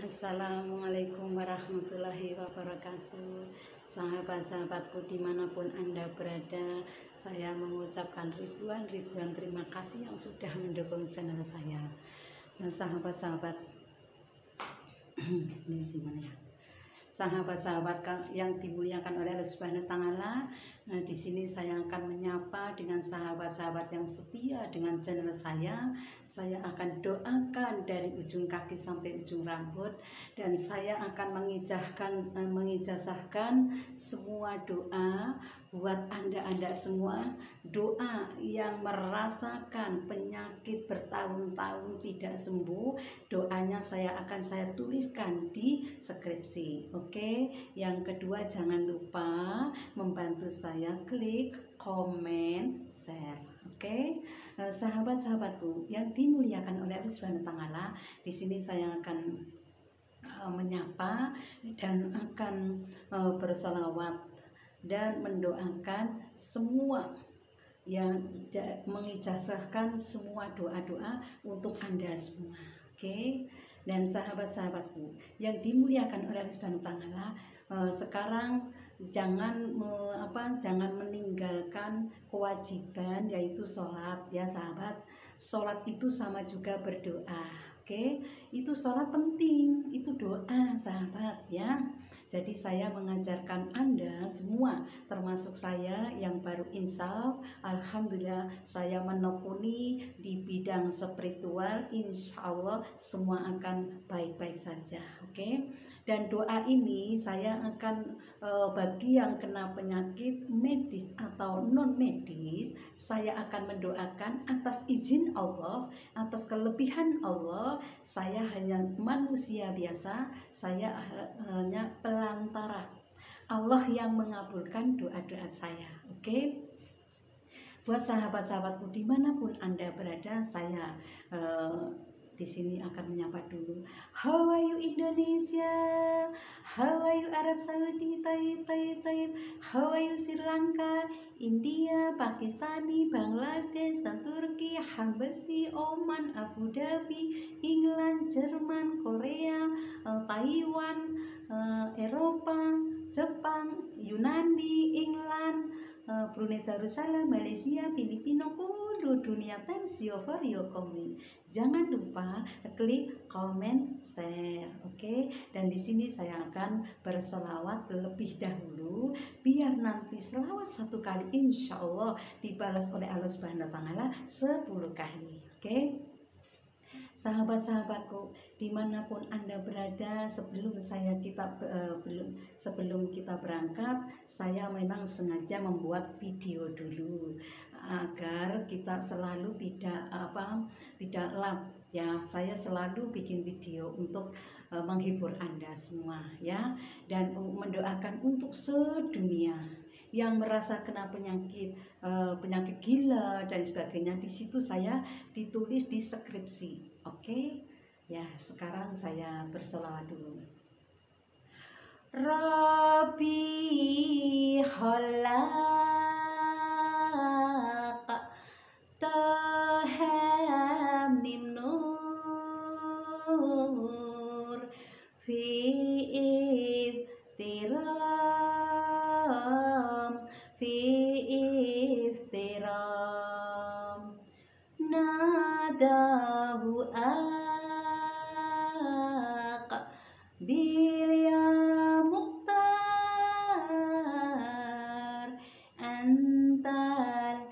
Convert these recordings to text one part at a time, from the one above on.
Assalamualaikum warahmatullahi wabarakatuh. Sahabat-sahabatku dimanapun Anda berada, saya mengucapkan ribuan terima kasih yang sudah mendukung channel saya. Nah, sahabat-sahabat ini gimana ya? Sahabat-sahabat yang dimuliakan oleh Allah Subhanahu wa taala, di sini saya akan menyapa dengan sahabat-sahabat yang setia dengan channel saya. Saya akan doakan dari ujung kaki sampai ujung rambut, dan saya akan mengijazahkan semua doa buat Anda semua, doa yang merasakan penyakit bertahun-tahun tidak sembuh. Doanya saya tuliskan di skripsi. Oke, yang kedua jangan lupa membantu saya klik, komen, share. Oke, sahabat-sahabatku yang dimuliakan oleh Allah Subhanahu wa taala, di sini saya akan menyapa dan akan berselawat dan mendoakan semua yang mengijazahkan semua doa-doa untuk Anda semua. Oke. Dan sahabat-sahabatku yang dimuliakan oleh Allah Subhanahu wa taala, sekarang jangan meninggalkan kewajiban yaitu sholat ya sahabat. Sholat itu sama juga berdoa. Oke, itu sholat penting, itu doa sahabat ya. Jadi saya mengajarkan Anda semua, termasuk saya yang baru insaf, alhamdulillah saya menekuni di bidang spiritual, insya Allah semua akan baik-baik saja. Oke. Dan doa ini saya akan bagi yang kena penyakit medis atau non medis, saya akan mendoakan atas izin Allah, atas kelebihan Allah. Saya hanya manusia biasa, saya hanya pelantara. Allah yang mengabulkan doa-doa saya. Oke. Buat sahabat-sahabatku dimanapun Anda berada, saya di sini akan menyapa dulu. How are you Indonesia? How are you Arab Saudi? Taib. How are you Sri Lanka, India, Pakistani, Bangladesh, dan Turki, Habasyi, Oman, Abu Dhabi, England, Jerman, Korea, Taiwan, Eropa, Jepang, Yunani, England, Brunei Darussalam, Malaysia, Filipina, dunia tensio for your comment. Jangan lupa klik, komen, share. Oke. Dan di sini saya akan berselawat lebih dahulu, biar nanti selawat satu kali insya Allah dibalas oleh Allah Subhanahu wa taala 10 kali. Oke. Sahabat-sahabatku dimanapun Anda berada, sebelum kita berangkat, saya memang sengaja membuat video dulu agar kita selalu tidak lat ya. Saya selalu bikin video untuk menghibur Anda semua ya, dan mendoakan untuk sedunia yang merasa kena penyakit gila dan sebagainya. Di situ saya ditulis di skripsi. Oke. Ya, sekarang saya berselawat dulu. Rabbi khalaq taha mim nur fi iftiram nadahu bil ya muqtar antal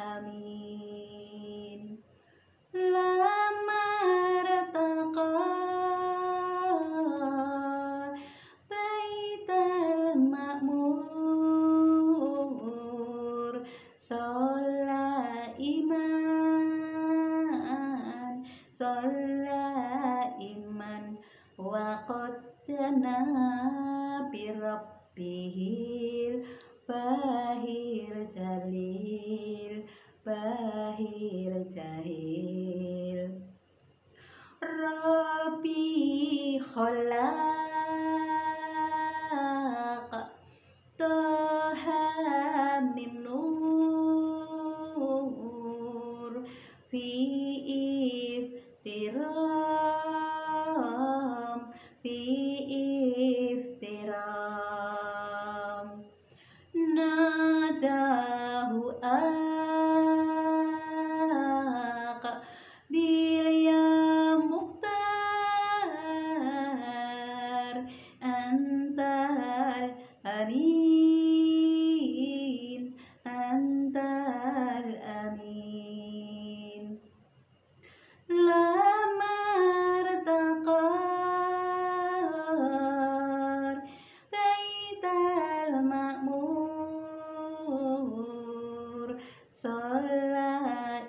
amin lama rataqa baital ma'mur sholla iman wa qaddana bi rabbihil bahir jahil Rabbi khalaq taha mim nur fi iftiram, fi iftiram, nadahu bil ya muqtar, antal amin, antal amin. Lama irtaqar baital ma'mur, sholla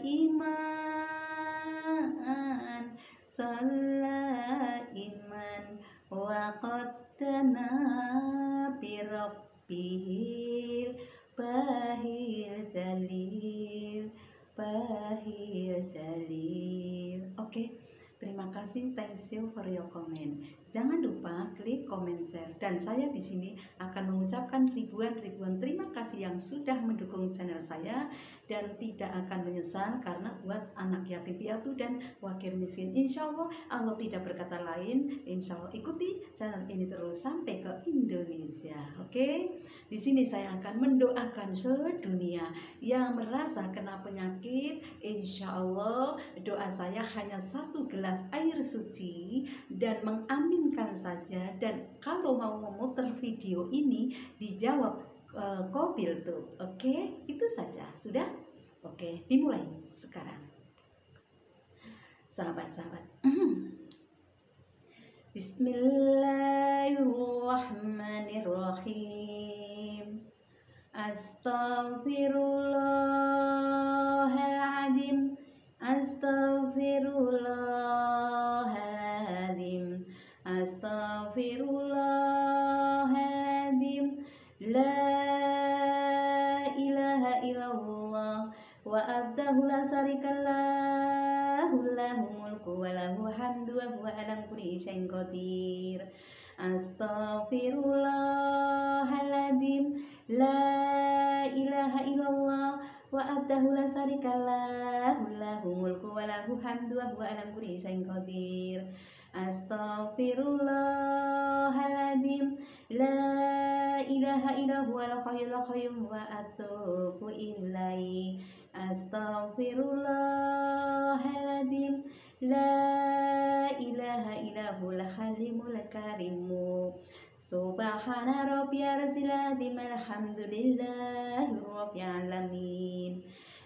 iman, sholla iman, wa qaddana bi rabbihil bahir jalil, bahir jalil. Oke, terima kasih, thanks you for your comment. Jangan lupa klik comment, share, dan saya di sini akan mengucapkan ribuan terima kasih yang sudah mendukung channel saya dan tidak akan menyesal karena buat anak yatim piatu dan fakir miskin. Insya Allah Allah tidak berkata lain. Insya Allah ikuti channel ini terus sampai ke Indonesia. Oke, di sini saya akan mendoakan sedunia yang merasa kena penyakit. Insya Allah doa saya hanya 1 gelas air suci dan mengaminkan saja. Dan kalau mau memutar video ini dijawab Qabil tuh. Oke, itu saja. Sudah? Oke, dimulai sekarang. Sahabat-sahabat. Bismillahirrahmanirrahim. Astaghfirullahaladzim, astaghfirullahaladzim, astaghfirullahaladzim. La ilaha illallah wa'adahu la syarikalahu, lahu mulku wa lahu hamdu wa huwa ala kulli syai'in qadir. Astaghfirullahaladzim. La ilaha illallah wa'adahu la syarikalahu, lahu mulku wa lahu hamdu wa huwa ala kulli syai'in qadir. Astaghfirullahaladzim. La ilaha illallah wal hayyul qayyum wa atubu ilaihi. Astaghfirullahaladzim. La ilaha illallahul halimul karimu. Subhana rabbiyal azim, alhamdulillahi rabbil alamin.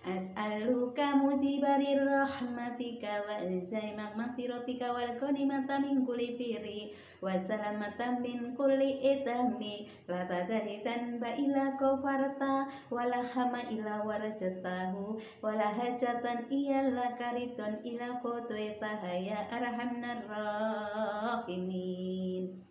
As'aluka mujibarir rahmatika wa alzaimah maghfiratika wal ghanimata min kulli birri wa salamatan min kulli ithmi, la tadritan ba ila kafarta wa la hama ila warajatahu wa la hajatan illa karitun ila qadaitaha ya arhamar rahimin.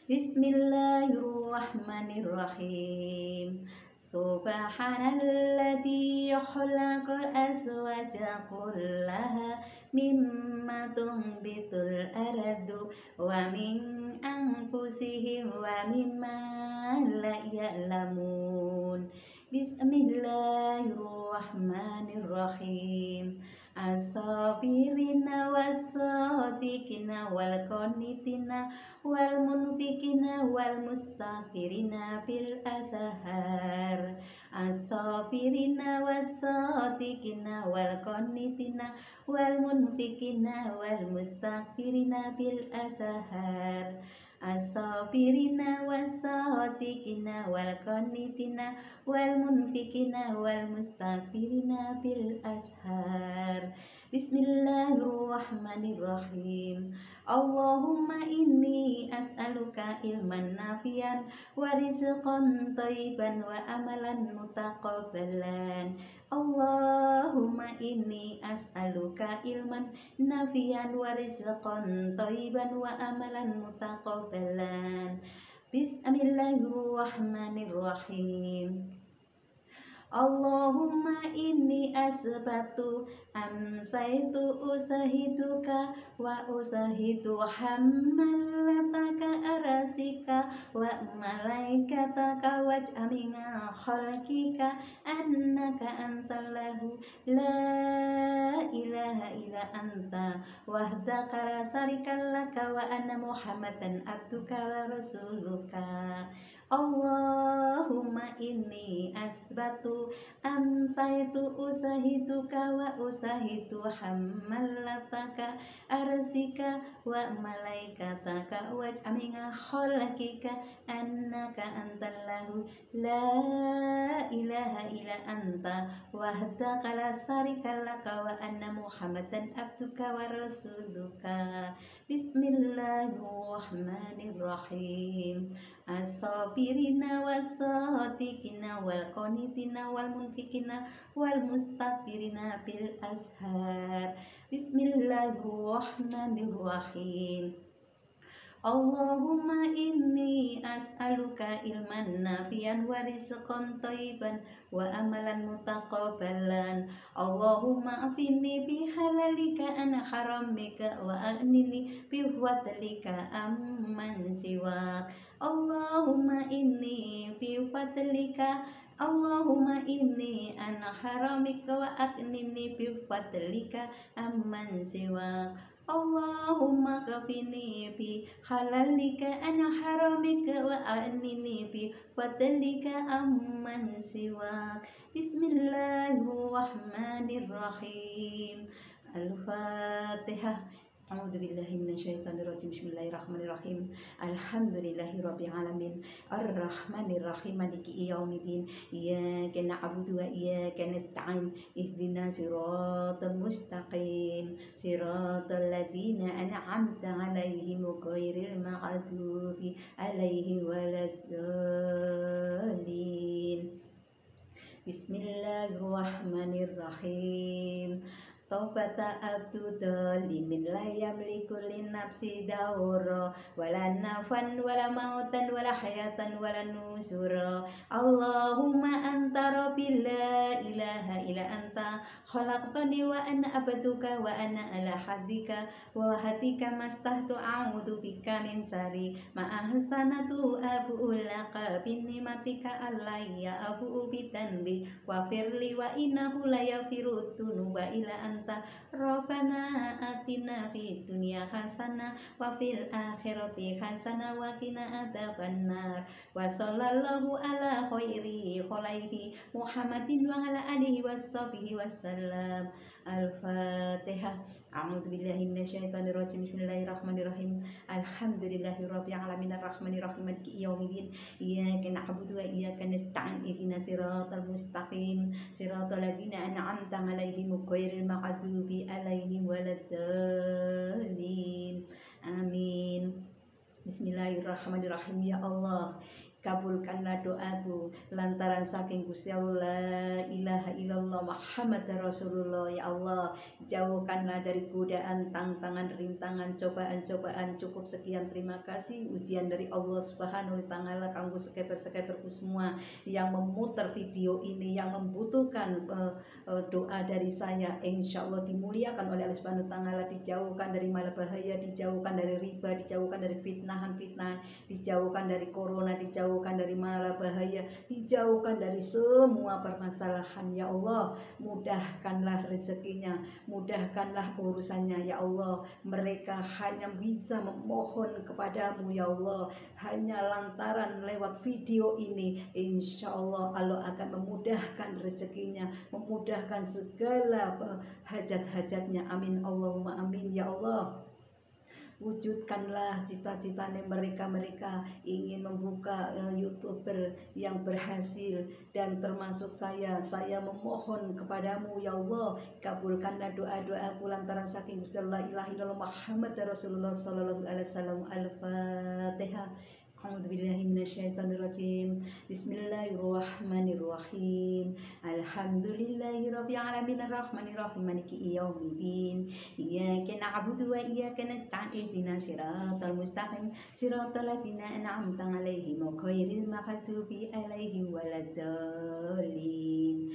Bismillahirrahmanirrahim. Subhanalladzi khalaqal azwaja kullaha mimma tunbitul ardu wa min anfusihim wa mimma la ya'lamun. Bismillahirrahmanirrahim. As-sabirina was-sadiqina wal qanitina wal munfikina wal mustaghfirina bil ashar. As-sabirina was-sadiqina wal qanitina wal munfikina wal mustaghfirina bil ashar. As-sabirina was-sadiqina wal qanitina wal munfikina wal mustaghfirina bil ashar. Bismillahirrahmanirrahim. Allahumma inni as'aluka ilman nafian wa rizqan thayyiban wa amalan mutaqabbalan. Allahumma inni as'aluka ilman nafian wa rizqan thayyiban wa amalan mutaqabbalan. Bismillahirrahmanirrahim. Allahumma inni asbatu amsaitu usahiduka wa usahidu hammalataka arasika wa malaikataka waj'aminga khalqika annaka antallahu la ilaha illa anta wahdaka la syarikallaka wa anna muhammadan abduka wa rasuluka. Allahumma inni asbatu amsaitu usahiduka wa usahidu hammalataka arsika wa malaikataka waj'aminga khalqika annaka antallahu la ilaha illa anta wahdaka la syarikallaka wa anna muhammadan abduka wa rasuluka. Bismillahirrahmanirrahim. As-sabirina was-sadiqina wal-qanitina wal-munfikina wal-mustakbirina bil ashar. Bismillahirrahmanirrahim. Allahumma inni as'aluka ilman nafian wa rizqan thayyiban wa amalan mutaqabbalan. Allahumma afini bi halalika an haramika wa aghnini bi fadlika amman siwak. Allahumma inni bi fadlika Allahumma inni an haramika wa aghnini bi fadlika amman siwak. Allahumma kafini bi halalika an haramika wa aghnini bi fadlika amman siwak. Bismillahirrahmanirrahim. Al-Fatihah. A'udzubillahi minasyaitonirrajim. Bismillahirrahmanirrahim. Alhamdulillahirabbil alamin. Arrahmanirrahim. Maliki yaumiddin. Iyyaka na'budu wa iyyaka nasta'in. Ihdinas siratal mustaqim. Siratal ladzina an'amta 'alaihim ghairil maghdubi alaihim waladdallin. Bismillahirrahmanirrahim. Taubata abdu dalimin la yamliku li nafsi dawra wala nafan wala mautan wala hayatan wala nusura. Allahumma anta rabbi la ilaha illa anta khalaqtani wa ana abduka wa ana ala hadika wa hadika mastahtu a'udzu bika min sari ma ahsanatu abu laka bin nimatika alayya abu bitanbi wa firli wa innahu la yafiru dunuba ila anta. Rabbana atina fid dunya hasanah wa fil akhirati hasanah wa qina adzabannar. Wa sallallahu ala khairi khalaihi Muhammadin wa ala alihi washabihi wasallam. Al-Fatihah. A'udzubillahi minasyaitonirrajim. Bismillahirrahmanirrahim. Alhamdulillahirabbil alamin arrahmanirrahim maliki yaumiddin. Iyyaka na'budu wa iyyaka nasta'in. Ihdinas siratal mustaqim. Siratal ladzina an'amta 'alaihim ghairil maghdubi 'alaihim waladdallin. Amin. Bismillahirrahmanirrahim. Ya Allah, kabulkanlah doaku lantaran saking Gusti Allah la ilaha illallah Muhammad Rasulullah. Ya Allah, jauhkanlah dari godaan, tantangan, rintangan, cobaan-cobaan. Cukup sekian, terima kasih ujian dari Allah Subhanahu wa taala kanggo sekeper-sekeperku semua yang memutar video ini, yang membutuhkan doa dari saya. Insya Allah dimuliakan oleh Allah Subhanahu wa taala, dijauhkan dari malapahaya, dijauhkan dari riba, dijauhkan dari fitnahan, dijauhkan dari corona, dijauhkan dari malapahaya, dijauhkan dari semua permasalahan. Ya Allah, mudahkanlah rezekinya, mudahkanlah urusannya. Ya Allah, mereka hanya bisa memohon kepadamu. Ya Allah, hanya lantaran lewat video ini, insya Allah Allah akan memudahkan rezekinya, memudahkan segala hajat-hajatnya. Amin Allahumma amin. Ya Allah, wujudkanlah cita-citanya mereka ingin membuka YouTuber yang berhasil, dan termasuk saya memohon kepadamu. Ya Allah, kabulkanlah doa-doaku lantaran saking Gusti la ilaha illallah Muhammad Rasulullah sallallahu alaihi wasallam. Al-Fatihah. A'udzubillahi minasyaitonirrajim. Bismillahirrahmanirrahim. Alhamdulillahirabbil alamin arrahmanirrahim maliki yaumiddin. Iyyaka na'budu wa iyyaka nasta'in. Ihdinas siratal mustaqim. Siratal ladzina an'amta 'alaihim ghairil maghdubi 'alaihim waladdallin.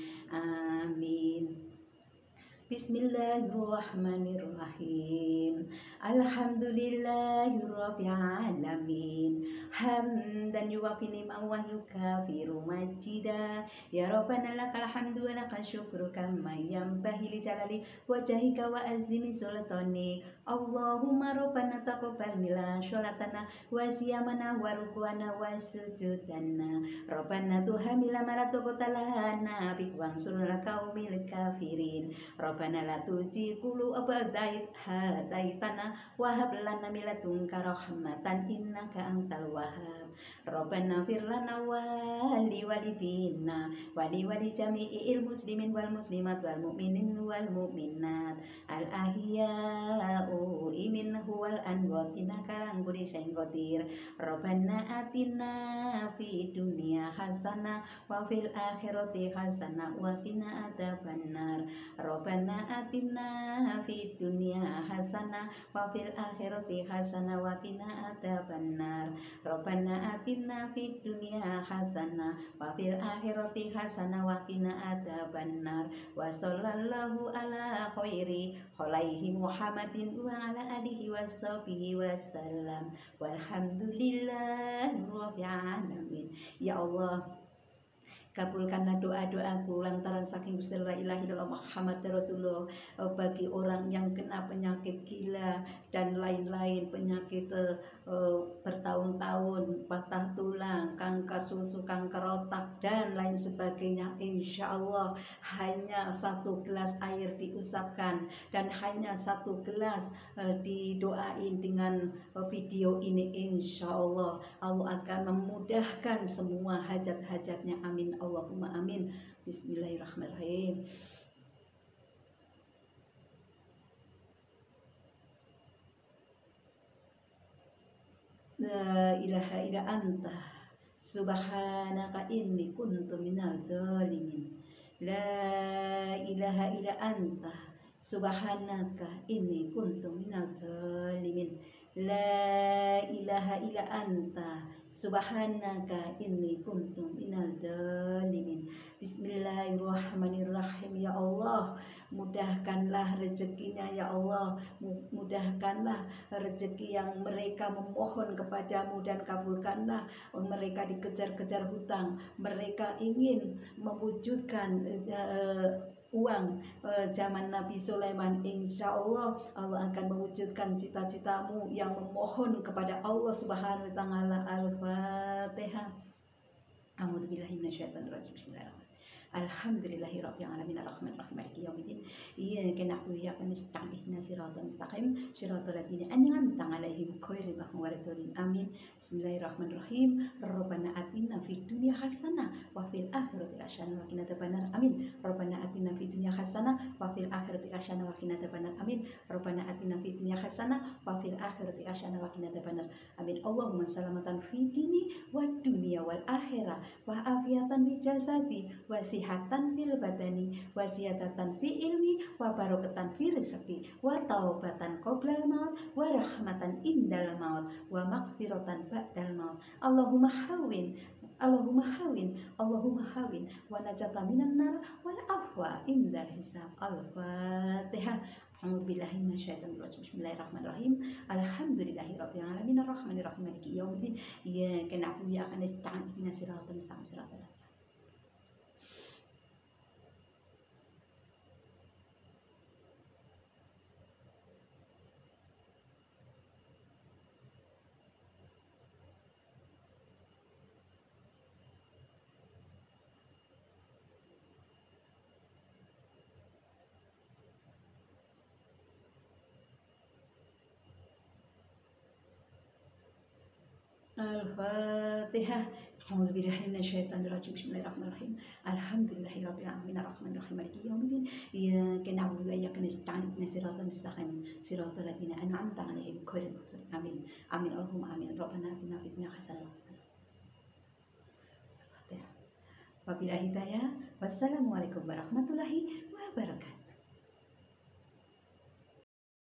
Bismillahirrahmanirrahim. Alhamdulillahirabbil alamin. Hamdan yuwafi ni'mahu wa yukafiru majida. Ya Rabbana lakal hamdu wa lakal syukru kama yanbaghi li jalali wajhika wa azimi sultanik. Allahumma Rabbana taqabbal minna sholatana wa siyamana wa ruku'ana wa sujudana. Rabbana tuhamila ma la taqata lana bi wangsurna qaumil kafirin. Rabbana la tuji kulu hadaitana wa hab lana min ladunka rahmatan innaka antal wahhab. Rabbana fir lana wa li walidina wa li wali jami'il muslimin wal muslimat wal mu'minin wal mu'minat al ahya'u minhu wal amwat innaka ala kulli syai'in qadir. Rabbana atina fid dunya hasanah wa fil akhirati hasanah wa qina adzabannar. Rabbana atina fid dunya hasanah wa fil akhirati hasanah wa qina adzabannar. Rabbana atina fid dunya hasanah wa fil akhirati hasanah wa qina adzabannar. Wa sallallahu ala khairi khalaihi Muhammadin wa ala alihi washabihi wasallam. Walhamdulillahi rabbil alamin. Ya Allah, kabulkanlah doa-doaku lantaran saking Gusti la ilaha illallah Muhammad Rasulullah bagi orang yang kena penyakit gila dan lain-lain penyakit bertahun-tahun, patah tulang, kanker susu, kanker otak dan lain sebagainya. Insya Allah hanya 1 gelas air diusapkan dan hanya 1 gelas didoain dengan video ini. Insya Allah Allah akan memudahkan semua hajat-hajatnya. Amin Allahumma amin. Bismillahirrahmanirrahim. La ilaha illa anta subhanaka inni kuntu minal zalimin. La ilaha illa anta subhanaka inni kuntu minal zalimin. La ilaha illa anta subhanaka inni kuntu minal zalimin. Bismillahirrahmanirrahim. Ya Allah, mudahkanlah rezekinya ya Allah, mudahkanlah rezeki yang mereka memohon kepadamu dan kabulkanlah. Mereka dikejar-kejar hutang, mereka ingin mewujudkan uang zaman Nabi Sulaiman. Insya Allah Allah akan mewujudkan cita-citamu yang memohon kepada Allah Subhanahu wa taala. Al-Fatihah. A'udzubillahi minasyaitonir rajim. Bismillahirrahmanirrahim. Alhamdulillahirabbil alamin arrahmanirrahim maliki yaumiddin. Iyyaka na'budu wa iyyaka nasta'in ihdinas siratal mustaqim siratal ladzina an'amta 'alaihim ghairil maghdubi 'alaihim. Amin. Bismillahirrahmanirrahim. Rabbana atina fid dunya hasanah wa fil akhirati hasanah wa qina adzabannar. Amin. Rabbana atina fid dunya hasanah wa fil akhirati hasanah wa qina adzabannar. Amin. Rabbana atina fid dunya hasanah wa fil akhirati hasanah wa qina adzabannar. Amin. Allahumma salamatan fid dini wad dunya wal akhirah wa afiatan fi jasadi wa sihatan fil badani wa ziyadatan fi ilmi wa barakatan fi rizqi wa taubatan qoblal maut wa rahmatan indal maut wa maghfiratan ba'dal maut. Allahumma hawin Allahumma hawin Allahumma hawin wa najata minan nar wal afwa indal hisab. Al-Fatihah. A'udzubillahi minasyaitonir rajim. Bismillahirrahmanirrahim. Alhamdulillahirabbil alamin arrahmanirrahim maliki yaumiddin. Iyyaka na'budu wa iyyaka nasta'in ihdinas siratal mustaqim siratal Al-Fatihah. A'udzubillahi minasyaitonir rajim. Bismillahirrahmanirrahim. Alhamdulillahirabbil alamin arrahmanirrahim maliki yaumiddin. Iyyaka na'budu wa iyyaka nasta'in ihdinas siratal mustaqim siratal ladzina an'amta 'alaihim ghairil maghdubi 'alaihim. Amin. Amin Allahumma amin. Rabbana atina fid dunya hasanah. Wabillahi hidayah. Wassalamualaikum warahmatullahi wabarakatuh.